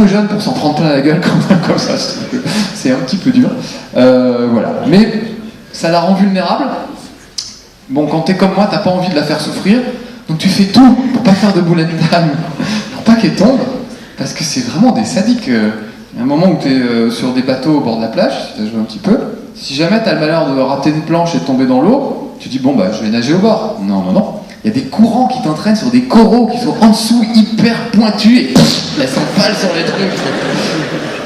peu jeune pour s'en prendre plein la gueule comme ça, je trouve que c'est un petit peu dur. Voilà. Mais ça la rend vulnérable. Bon, quand t'es comme moi, t'as pas envie de la faire souffrir, donc tu fais tout pour pas faire de boulet de dame, pour pas qu'elle tombe, parce que c'est vraiment des sadiques. Il y a un moment où t'es sur des bateaux au bord de la plage, si t'as joué un petit peu, si jamais t'as le malheur de rater une planche et de tomber dans l'eau, tu dis bon bah je vais nager au bord. Non, non, non. Il y a des courants qui t'entraînent sur des coraux qui sont en dessous, hyper pointus, et elles s'empalent sur les trucs.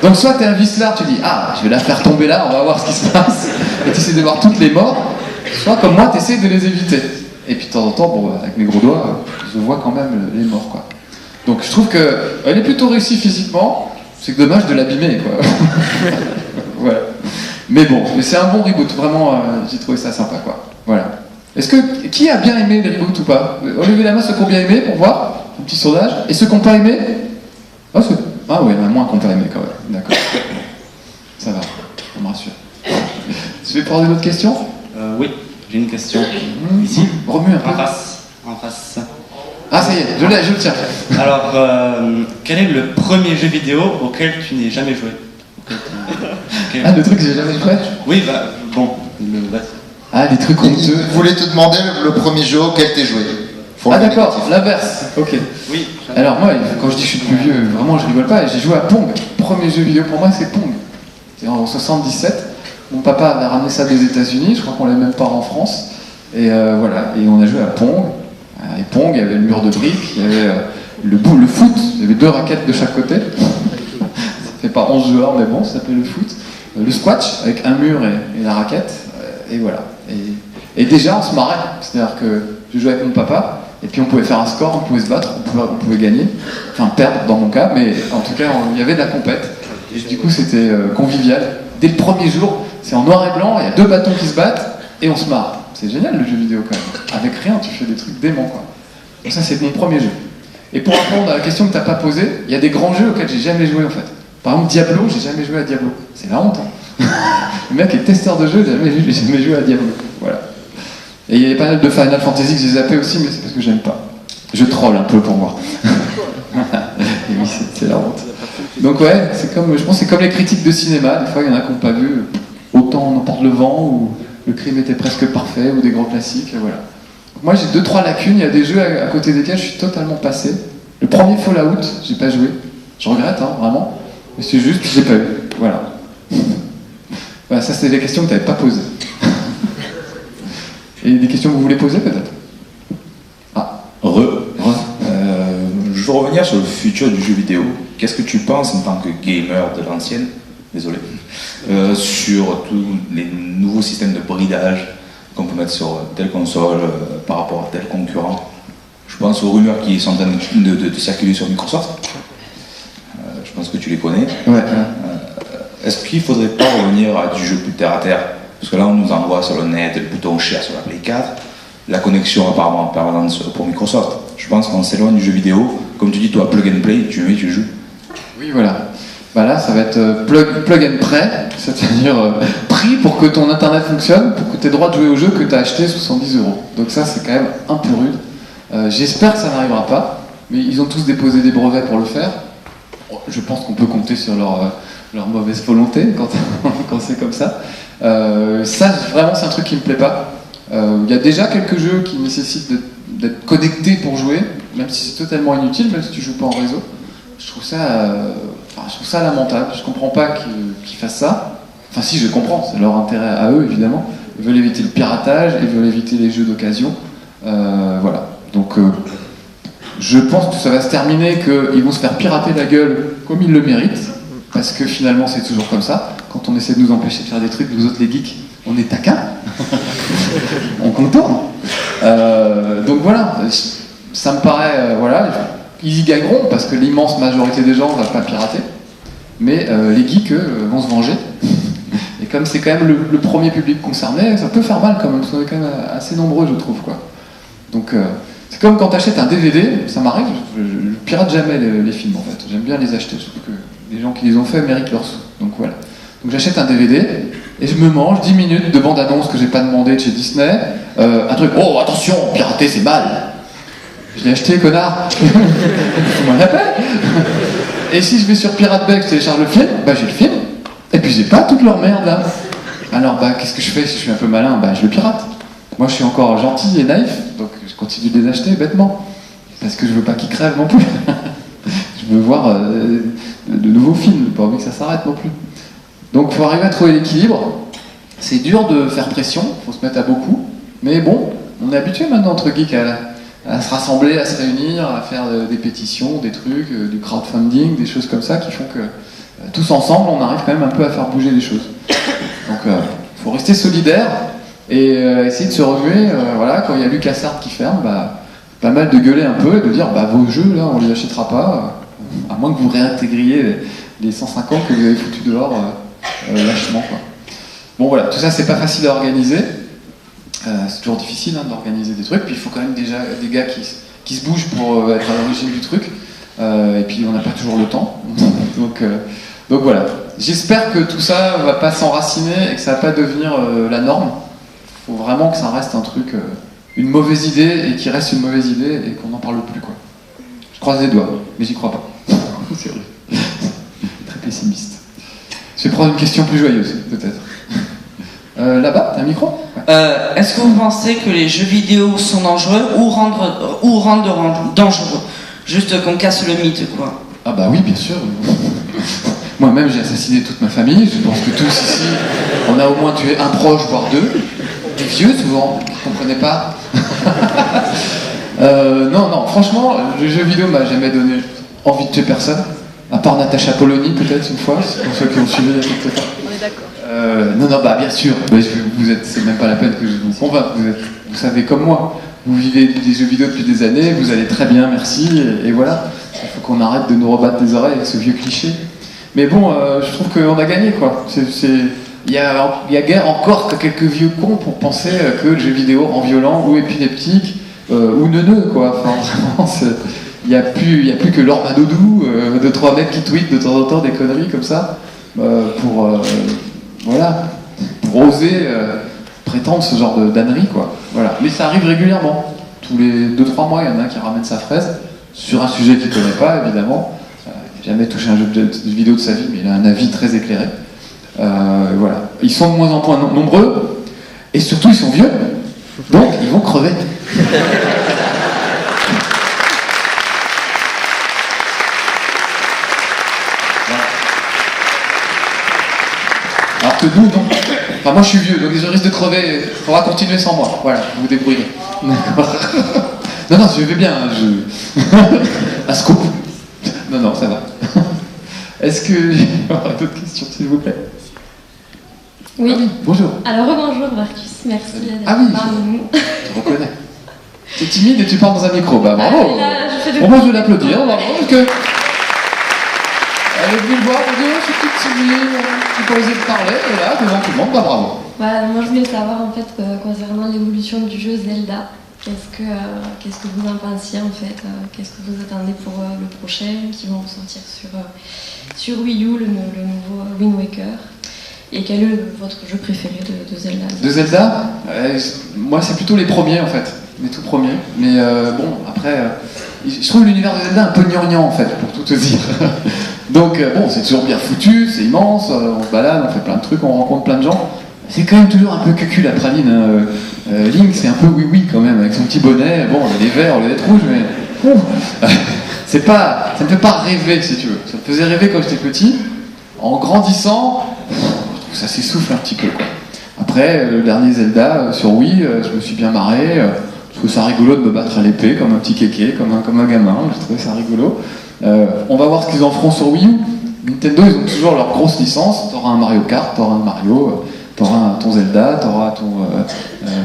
Donc soit t'es un vicelard, tu dis ah je vais la faire tomber là, on va voir ce qui se passe, et tu essaies de voir toutes les morts. Soit comme moi, t'essayes de les éviter. Et puis de temps en temps, bon, avec mes gros doigts, je vois quand même les morts, quoi. Donc je trouve qu'elle est plutôt réussie physiquement, c'est que dommage de l'abîmer, quoi. Voilà. Mais bon, mais c'est un bon reboot, vraiment, j'ai trouvé ça sympa, quoi. Voilà. Est-ce que, qui a bien aimé les reboots ou pas? Levez la main ceux qui ont bien aimé, pour voir, un petit sondage. Et ceux qui n'ont pas aimé? Ah oui, il y en a moins qui n'ont pas aimé, quand même. D'accord. Ça va, ça me rassure. Tu veux prendre une autre question? Oui, j'ai une question. Ici, remue un peu. En face. Ah, ça y est, je l'ai, je le tiens. Alors, quel est le premier jeu vidéo auquel tu n'es jamais joué? Ah, le truc que j'ai jamais joué? Oui, bah, bon, Ah, les trucs honteux. Je voulais te demander le premier jeu auquel t'es joué. Ah, d'accord, l'inverse. Ok. Oui. Alors, moi, quand je dis je suis plus vieux, vraiment, je rigole pas. J'ai joué à Pong. Le premier jeu vidéo pour moi, c'est Pong. C'est en 77. Mon papa avait ramené ça des États-Unis, je crois qu'on l'avait même pas en France. Et voilà, et on a joué à Pong. Et Pong, il y avait le mur de briques, il y avait le foot, il y avait 2 raquettes de chaque côté. Ça fait pas 11 joueurs, mais bon, ça s'appelait le foot. Le squash, avec un mur et la raquette. Et voilà. Et déjà, on se marrait. C'est-à-dire que je jouais avec mon papa, et puis on pouvait faire un score, on pouvait se battre, on pouvait gagner. Enfin, perdre dans mon cas, mais en tout cas, il y avait de la compète. Et du coup, c'était convivial. Dès le premier jour, c'est en noir et blanc, il y a 2 bâtons qui se battent, et on se marre. C'est génial le jeu vidéo quand même. Avec rien, tu fais des trucs déments, quoi. Donc ça, c'est mon premier jeu. Et pour répondre à la question que t'as pas posée, il y a des grands jeux auxquels j'ai jamais joué en fait. Par exemple, Diablo, j'ai jamais joué à Diablo. C'est la honte, hein. Le mec est testeur de jeux, j'ai jamais joué à Diablo. Voilà. Et il y avait pas mal de Final Fantasy que j'ai zappé aussi, mais c'est parce que j'aime pas. Je troll un peu pour moi. Et oui, c'est la honte. Donc ouais, c'est comme, je pense que c'est comme les critiques de cinéma, des fois il y en a qui n'ont pas vu Autant on emporte le vent, ou Le crime était presque parfait, ou des grands classiques, voilà. Moi j'ai 2-3 lacunes, il y a des jeux à côté desquels je suis totalement passé. Le premier Fallout, j'ai pas joué. Je regrette, hein, vraiment. Mais c'est juste que j'ai pas eu. Voilà. Voilà, ça c'est des questions que tu n'avais pas posées. Et des questions que vous voulez poser peut-être? Ah. Je veux revenir sur le futur du jeu vidéo. Qu'est-ce que tu penses en tant que gamer de l'ancienne, désolé, sur tous les nouveaux systèmes de bridage qu'on peut mettre sur telle console par rapport à tel concurrent? Je pense aux rumeurs qui sont en train de circuler sur Microsoft. Je pense que tu les connais. Ouais. Est-ce qu'il ne faudrait pas revenir à du jeu plus terre à terre? Parce que là, on nous envoie sur le net, le bouton cher sur la Play 4, la connexion apparemment permanente pour Microsoft. Je pense qu'on s'éloigne du jeu vidéo. Comme tu dis, toi, plug and play, tu mets, tu joues. Oui, voilà. Bah là, ça va être plug and play, c'est-à-dire prix pour que ton internet fonctionne, pour que tu aies droit de jouer au jeu que tu as acheté 70 €. Donc ça, c'est quand même un peu rude. J'espère que ça n'arrivera pas, mais ils ont tous déposé des brevets pour le faire. Je pense qu'on peut compter sur leur mauvaise volonté quand c'est comme ça. Ça, vraiment, c'est un truc qui me plaît pas. Il y a déjà quelques jeux qui nécessitent d'être connecté pour jouer, même si c'est totalement inutile, même si tu joues pas en réseau. Je trouve ça lamentable. Je comprends pas qu'ils fassent ça. Enfin si, je comprends, c'est leur intérêt à eux, évidemment. Ils veulent éviter le piratage, ils veulent éviter les jeux d'occasion. Voilà. Donc je pense que ça va se terminer, qu'ils vont se faire pirater la gueule comme ils le méritent, parce que finalement c'est toujours comme ça. Quand on essaie de nous empêcher de faire des trucs, nous autres les geeks, on est taquins. On contourne. Donc voilà, ça me paraît, voilà, ils y gagneront parce que l'immense majorité des gens ne va pas pirater, mais les geeks, eux, vont se venger. Et comme c'est quand même le premier public concerné, ça peut faire mal quand même, parce qu'on est quand même assez nombreux, je trouve, quoi. Donc c'est comme quand tu achètes un DVD, ça m'arrive, je pirate jamais les films en fait, j'aime bien les acheter, surtout que les gens qui les ont fait méritent leurs sous. Donc voilà. Donc j'achète un DVD et je me mange 10 minutes de bande-annonce que j'ai pas demandé de chez Disney. Un truc, oh attention, pirater c'est mal. Je l'ai acheté, connard. Fous-moi la paix. Et si je vais sur Pirate Bay, je télécharge le film, bah j'ai le film. Et puis j'ai pas toute leur merde là. Alors bah qu'est-ce que je fais si je suis un peu malin? Bah je le pirate. Moi je suis encore gentil et naïf, donc je continue de les acheter bêtement. Parce que je veux pas qu'ils crèvent non plus. Je veux voir de nouveaux films, j'ai pas envie que ça s'arrête non plus. Donc il faut arriver à trouver l'équilibre. C'est dur de faire pression, il faut se mettre à beaucoup. Mais bon, on est habitué maintenant entre geeks à se rassembler, à se réunir, à faire des pétitions, des trucs, du crowdfunding, des choses comme ça qui font que tous ensemble, on arrive quand même un peu à faire bouger les choses. Donc il faut rester solidaire et essayer de se remuer. Voilà, quand il y a LucasArts qui ferme, bah, pas mal de gueuler un peu et de dire bah, vos jeux, là, on les achètera pas, à moins que vous réintégriez les 150 que vous avez foutus dehors lâchement, quoi. Bon voilà, tout ça c'est pas facile à organiser. C'est toujours difficile hein, d'organiser des trucs, puis il faut quand même déjà des gars qui se bougent pour être à l'origine du truc, et puis on n'a pas toujours le temps. donc voilà, j'espère que tout ça va pas s'enraciner et que ça va pas devenir la norme. Il faut vraiment que ça reste un truc, une mauvaise idée, et qu'il reste une mauvaise idée et qu'on n'en parle plus, quoi. Je croise les doigts, mais j'y crois pas. C'est vrai. Très pessimiste. Je vais prendre une question plus joyeuse, peut-être. Là-bas, t'as un micro? Est-ce que vous pensez que les jeux vidéo sont dangereux ou rendent dangereux? Juste qu'on casse le mythe, quoi. Ah bah oui, bien sûr. Moi-même, j'ai assassiné toute ma famille. Je pense que tous ici, on a au moins tué un proche, voire deux. Des vieux, souvent, qui ne comprenaient pas. Non, franchement, le jeu vidéo m'a jamais donné envie de tuer personne. À part Natacha Polony, peut-être, une fois, pour ceux qui ont suivi il y a quelques temps. On est d'accord. Non, bah bien sûr, c'est même pas la peine que je vous convainque, vous savez comme moi, vous vivez des jeux vidéo depuis des années, vous allez très bien, merci, et voilà. Il faut qu'on arrête de nous rebattre les oreilles avec ce vieux cliché. Mais bon, je trouve qu'on a gagné, quoi. Il y a guère encore que quelques vieux cons pour penser que le jeu vidéo rend violent ou épileptique, ou neuneux, quoi. Enfin, vraiment, il n'y a plus que Laure Manodou, 2-3 mecs qui tweetent de temps en temps des conneries comme ça, pour oser prétendre ce genre d'ânerie, quoi. Voilà. Mais ça arrive régulièrement. Tous les 2-3 mois, il y en a un qui ramène sa fraise sur un sujet qu'il ne connaît pas, évidemment. Il n'a jamais touché un jeu de vidéo de sa vie, mais il a un avis très éclairé. Voilà. Ils sont de moins en moins nombreux, et surtout ils sont vieux, donc ils vont crever. Alors que nous, non. Enfin, moi je suis vieux, donc je risque de crever. Il faudra continuer sans moi. Voilà, vous vous débrouillez. D'accord. Non, je vais bien. Un scoop. Non, ça va. Est-ce que il y aura d'autres questions, s'il vous plaît? Oui. Ah oui. Bonjour. Alors rebonjour Marcus, merci d'être Ah oui, parmi nous. Je reconnais. T'es timide et tu parles dans un micro. Bah bravo. Là, je fais de Moi je vais l'applaudir, bravo, parce que elle est venue le voir, elle dit oh, c'est toute timide, tu peux oser te parler, et là, devant tout le monde, bah bravo. Voilà, moi je voulais savoir en fait concernant l'évolution du jeu Zelda, qu'est-ce que vous en pensiez en fait, qu'est-ce que vous attendez pour le prochain qui vont sortir sur Wii U, le nouveau Wind Waker, et quel est votre jeu préféré de Zelda? De Zelda, moi c'est plutôt les premiers en fait, les tout premiers, mais bon, après, je trouve l'univers de Zelda un peu gnangnan en fait, pour tout te dire. Donc bon, c'est toujours bien foutu, c'est immense, on se balade, on fait plein de trucs, on rencontre plein de gens. C'est quand même toujours un peu cucul la praline. Link, c'est un peu oui quand même, avec son petit bonnet. Bon, il est vert au lieu d'être rouge, mais ça me fait pas rêver, si tu veux. Ça me faisait rêver quand j'étais petit. En grandissant, je trouve que ça s'essouffle un petit peu, quoi. Après, le dernier Zelda sur Wii, je me suis bien marré. Je trouve ça rigolo de me battre à l'épée comme un petit kéké, comme un gamin. Je trouvais ça rigolo. On va voir ce qu'ils en feront sur Wii U. Nintendo, ils ont toujours leur grosse licence. T'auras un Mario Kart, t'auras un Mario, t'auras ton Zelda, t'auras ton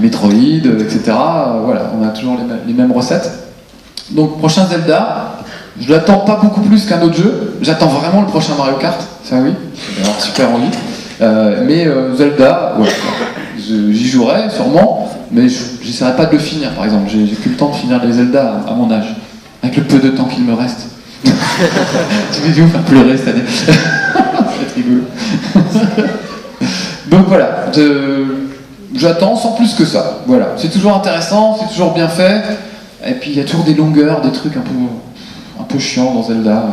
Metroid, etc. Voilà, on a toujours les mêmes recettes. Donc, prochain Zelda, je l'attends pas beaucoup plus qu'un autre jeu. J'attends vraiment le prochain Mario Kart, ça oui, j'ai d'avoir super envie. Mais Zelda, ouais, j'y jouerai sûrement, mais j'essaierai pas de le finir, par exemple. J'ai plus le temps de finir les Zelda à mon âge, avec le peu de temps qu'il me reste. Tu vais vous faire pleurer cette année. C'est rigolo. Donc voilà, j'attends sans plus que ça. Voilà, c'est toujours intéressant, c'est toujours bien fait. Et puis il y a toujours des longueurs, des trucs un peu chiants dans Zelda.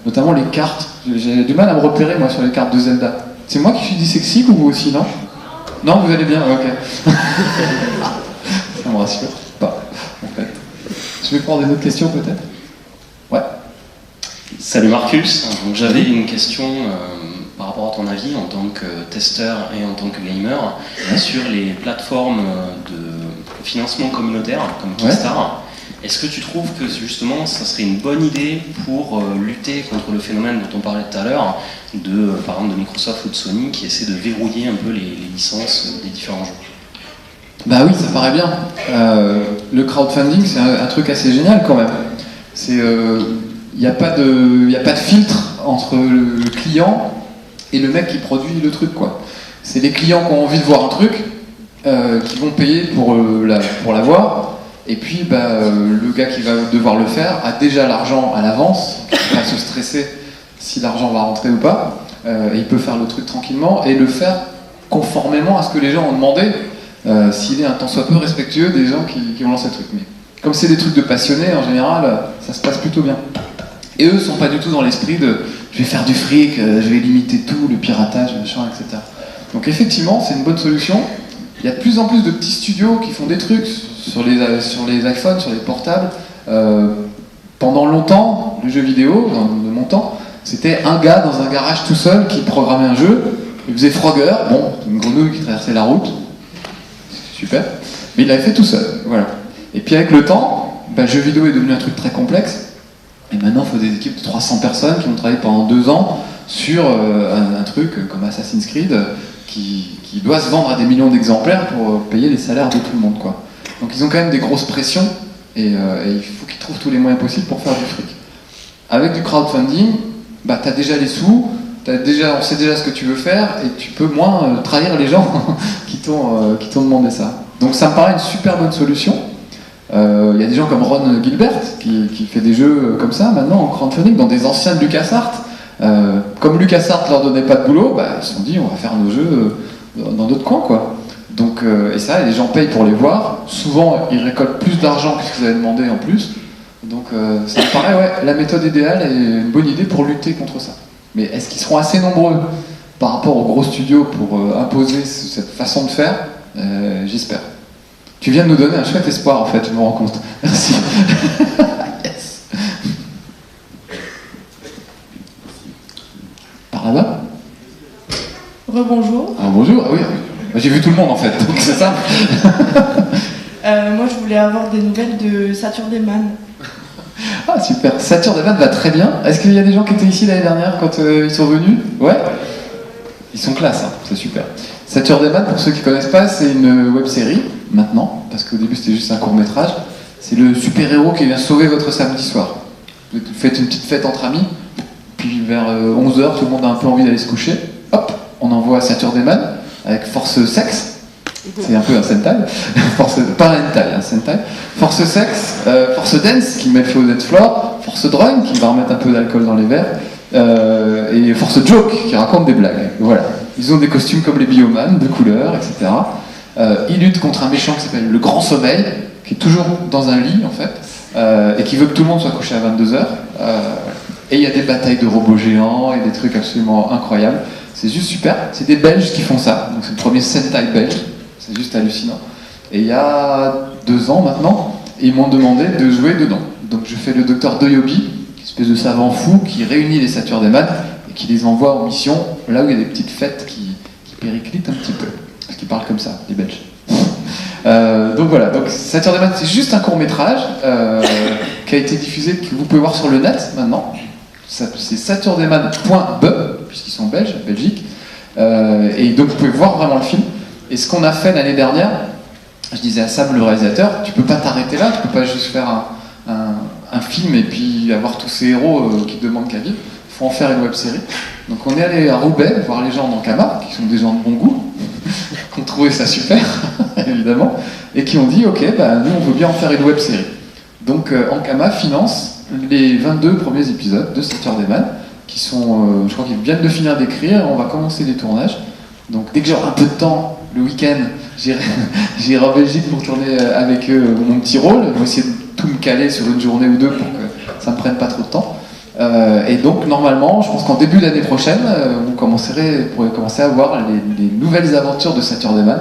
Notamment les cartes. J'ai du mal à me repérer moi sur les cartes de Zelda. C'est moi qui suis dyslexique ou vous aussi, non? Non, vous allez bien, ok. Ça me rassure pas, en fait. Je vais prendre des autres questions peut-être. Ouais. Salut Marcus, donc j'avais une question par rapport à ton avis en tant que testeur et en tant que gamer sur les plateformes de financement communautaire comme Kickstarter. Est-ce que tu trouves que justement ça serait une bonne idée pour lutter contre le phénomène dont on parlait tout à l'heure, par exemple de Microsoft ou de Sony qui essaie de verrouiller un peu les licences des différents jeux? Bah oui, ça paraît bien. Le crowdfunding, c'est un truc assez génial quand même. Il n'y a pas de filtre entre le client et le mec qui produit le truc, quoi. C'est les clients qui ont envie de voir un truc, qui vont payer pour l'avoir. Et puis, le gars qui va devoir le faire a déjà l'argent à l'avance, il ne va pas se stresser si l'argent va rentrer ou pas. Et il peut faire le truc tranquillement et le faire conformément à ce que les gens ont demandé, s'il est un tant soit peu respectueux des gens qui ont lancé le truc. Mais comme c'est des trucs de passionnés, en général, ça se passe plutôt bien. Et eux ne sont pas du tout dans l'esprit de « je vais faire du fric, je vais limiter tout, le piratage, machin, etc. » Donc effectivement, c'est une bonne solution. Il y a de plus en plus de petits studios qui font des trucs sur les iPhones, sur les portables. Pendant longtemps, le jeu vidéo, de mon temps, c'était un gars dans un garage tout seul qui programmait un jeu. Il faisait Frogger, bon, une grenouille qui traversait la route. Super. Mais il l'avait fait tout seul, voilà. Et puis avec le temps, le jeu vidéo est devenu un truc très complexe. Et maintenant, il faut des équipes de 300 personnes qui vont travailler pendant 2 ans sur un truc comme Assassin's Creed qui doit se vendre à des millions d'exemplaires pour payer les salaires de tout le monde, quoi. Donc ils ont quand même des grosses pressions et il faut qu'ils trouvent tous les moyens possibles pour faire du fric. Avec du crowdfunding, t'as déjà les sous, on sait déjà ce que tu veux faire et tu peux moins trahir les gens qui t'ont demandé ça. Donc ça me paraît une super bonne solution. Il y a des gens comme Ron Gilbert qui fait des jeux comme ça maintenant en crowdfunding dans des anciens de LucasArts. Comme LucasArts leur donnait pas de boulot, ils se sont dit on va faire nos jeux dans d'autres coins, quoi. Donc, et ça, les gens payent pour les voir. Souvent, ils récoltent plus d'argent que ce qu'ils avaient demandé en plus. Donc, ça me paraît la méthode idéale et une bonne idée pour lutter contre ça. Mais est-ce qu'ils seront assez nombreux par rapport aux gros studios pour imposer cette façon de faire? J'espère. Tu viens de nous donner un chouette espoir, en fait, je me rends compte. Merci. Yes. Par là-bas? Rebonjour. Ah, bonjour, ah oui. J'ai vu tout le monde en fait, donc c'est ça. Moi je voulais avoir des nouvelles de Saturday-Man. Ah super, Saturday-Man va très bien. Est-ce qu'il y a des gens qui étaient ici l'année dernière quand ils sont venus? Ouais. Ils sont classe, hein. C'est super. Saturday-Man, pour ceux qui ne connaissent pas, c'est une web-série, maintenant, parce qu'au début c'était juste un court-métrage. C'est le super-héros qui vient sauver votre samedi soir. Vous faites une petite fête entre amis, puis vers 11h, tout le monde a un peu envie d'aller se coucher. Hop, on envoie Saturday-Man avec Force Sexe. C'est un peu un Sentai. Pas un hentai, un Sentai. Force Sexe, Force Dance qui met le feu au dance floor, Force Drunk qui va remettre un peu d'alcool dans les verres, et Force Joke qui raconte des blagues. Voilà. Ils ont des costumes comme les Bioman, de couleurs, etc. Ils luttent contre un méchant qui s'appelle le Grand Sommeil, qui est toujours dans un lit en fait, et qui veut que tout le monde soit couché à 22h. Et il y a des batailles de robots géants et des trucs absolument incroyables. C'est juste super. C'est des Belges qui font ça. Donc c'est le premier Sentai belge. C'est juste hallucinant. Et il y a 2 ans maintenant, ils m'ont demandé de jouer dedans. Donc je fais le docteur Doyobi, une espèce de savant fou qui réunit les Saturday-Man et qui les envoie en mission là où il y a des petites fêtes qui périclitent un petit peu. Parce qu'ils parlent comme ça, les Belges. Donc voilà, donc Saturday-Man c'est juste un court-métrage qui a été diffusé, que vous pouvez voir sur le net maintenant. C'est saturdayman.be, puisqu'ils sont belges, Belgique. Et donc vous pouvez voir vraiment le film. Et ce qu'on a fait l'année dernière, je disais à Sam, le réalisateur, tu peux pas t'arrêter là, tu peux pas juste faire un film et puis avoir tous ces héros qui demandent qu'à vivre. Il faut en faire une web-série. Donc on est allé à Roubaix voir les gens d'Ankama, qui sont des gens de bon goût, qui ont trouvé ça super, évidemment, et qui ont dit, ok, nous on veut bien en faire une web-série. Donc Ankama finance les 22 premiers épisodes de Saturday-Man, qui sont, je crois qu'ils viennent de finir d'écrire, on va commencer les tournages. Donc dès que j'aurai un peu de temps, le week-end, j'irai en Belgique pour tourner avec eux mon petit rôle. Je vais essayer de tout me caler sur une journée ou deux pour que ça me prenne pas trop de temps. Et donc normalement, je pense qu'en début d'année prochaine, vous pourrez commencer à voir les nouvelles aventures de Saturday Man.